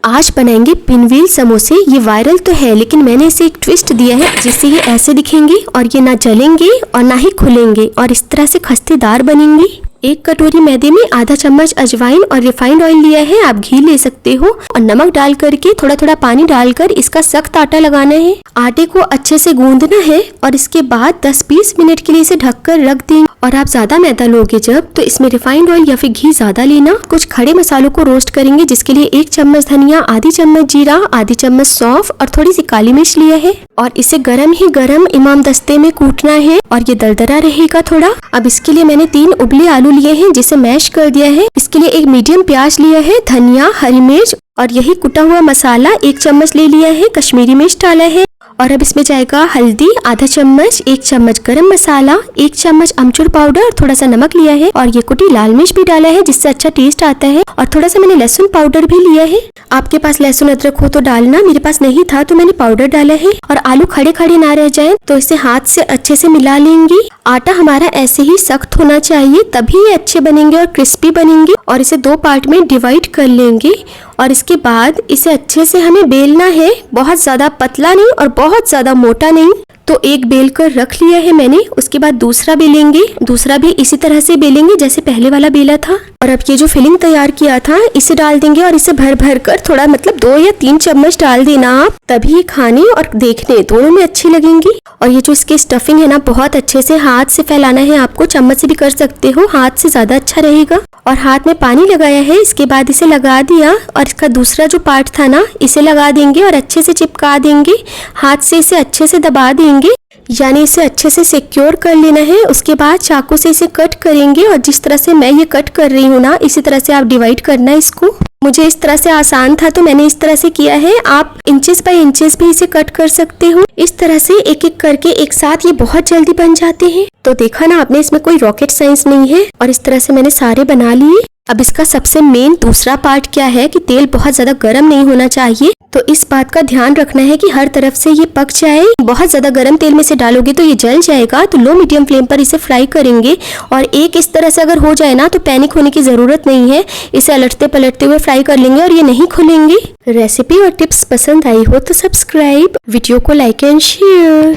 आज बनाएंगे पिनव्हील समोसे। ये वायरल तो है लेकिन मैंने इसे एक ट्विस्ट दिया है जिससे ये ऐसे दिखेंगे और ये ना जलेंगे और ना ही खुलेंगे और इस तरह से खस्तेदार बनेंगे। एक कटोरी मैदे में आधा चम्मच अजवाइन और रिफाइंड ऑयल लिया है, आप घी ले सकते हो, और नमक डाल करके थोड़ा थोड़ा पानी डालकर इसका सख्त आटा लगाना है। आटे को अच्छे से गूंदना है और इसके बाद 10-20 मिनट के लिए इसे ढककर रख दें। और आप ज्यादा मैदा लोगे जब तो इसमें रिफाइंड ऑयल या फिर घी ज्यादा लेना। कुछ खड़े मसालों को रोस्ट करेंगे जिसके लिए 1 चम्मच धनिया, आधी चम्मच जीरा, आधी चम्मच सौंफ और थोड़ी सी काली मिर्च लिया है और इसे गरम ही गरम इमाम दस्ते में कूटना है और ये दरदरा रहेगा थोड़ा। अब इसके लिए मैंने 3 उबले आलू लिए हैं जिसे मैश कर दिया है। इसके लिए एक मीडियम प्याज लिया है, धनिया, हरी मिर्च और यही कुटा हुआ मसाला 1 चम्मच ले लिया है, कश्मीरी मिर्च डाला है। और अब इसमें जाएगा हल्दी आधा चम्मच, 1 चम्मच गरम मसाला, 1 चम्मच अमचूर पाउडर, थोड़ा सा नमक लिया है और ये कुटी लाल मिर्च भी डाला है जिससे अच्छा टेस्ट आता है। और थोड़ा सा मैंने लहसुन पाउडर भी लिया है, आपके पास लहसुन अदरक हो तो डालना, मेरे पास नहीं था तो मैंने पाउडर डाला है। और आलू खड़े खड़े ना रह जाएं तो इसे हाथ से अच्छे से मिला लेंगे। आटा हमारा ऐसे ही सख्त होना चाहिए तभी ये अच्छे बनेंगे और क्रिस्पी बनेंगे। और इसे 2 पार्ट में डिवाइड कर लेंगे और इसके बाद इसे अच्छे से हमें बेलना है, बहुत ज्यादा पतला नहीं और बहुत ज्यादा मोटा नहीं। तो एक बेल कर रख लिया है मैंने, उसके बाद दूसरा बेलेंगे, दूसरा भी इसी तरह से बेलेंगे जैसे पहले वाला बेला था। और अब ये जो फिलिंग तैयार किया था इसे डाल देंगे और इसे भर भर कर थोड़ा 2 या 3 चम्मच डाल देना आप, तभी ये खाने और देखने दोनों में अच्छी लगेंगी। और ये जो इसकी स्टफिंग है ना, बहुत अच्छे से हाथ से फैलाना है आपको, चम्मच से भी कर सकते हो, हाथ से ज्यादा अच्छा रहेगा। और हाथ में पानी लगाया है, इसके बाद इसे लगा दिया और इसका दूसरा जो पार्ट था ना इसे लगा देंगे और अच्छे से चिपका देंगे। हाथ से इसे अच्छे से दबा देंगे, यानी इसे अच्छे से सिक्योर कर लेना है। उसके बाद चाकू से इसे कट करेंगे और जिस तरह से मैं ये कट कर रही हूँ ना, इसी तरह से आप डिवाइड करना इसको। मुझे इस तरह से आसान था तो मैंने इस तरह से किया है, आप इंचेस बाय इंचेस भी इसे कट कर सकते हो। इस तरह से एक एक करके एक साथ ये बहुत जल्दी बन जाते हैं। तो देखा ना आपने, इसमें कोई रॉकेट साइंस नहीं है। और इस तरह से मैंने सारे बना लिए। अब इसका सबसे मेन दूसरा पार्ट क्या है कि तेल बहुत ज्यादा गर्म नहीं होना चाहिए, तो इस बात का ध्यान रखना है कि हर तरफ से ये पक जाए। बहुत ज्यादा गर्म तेल में से डालोगे तो ये जल जाएगा, तो लो मीडियम फ्लेम पर इसे फ्राई करेंगे। और एक इस तरह से अगर हो जाए ना तो पैनिक होने की जरूरत नहीं है, इसे अलटते पलटते हुए फ्राई कर लेंगे और ये नहीं खुलेंगे। रेसिपी और टिप्स पसंद आई हो तो सब्सक्राइब, वीडियो को लाइक एंड शेयर।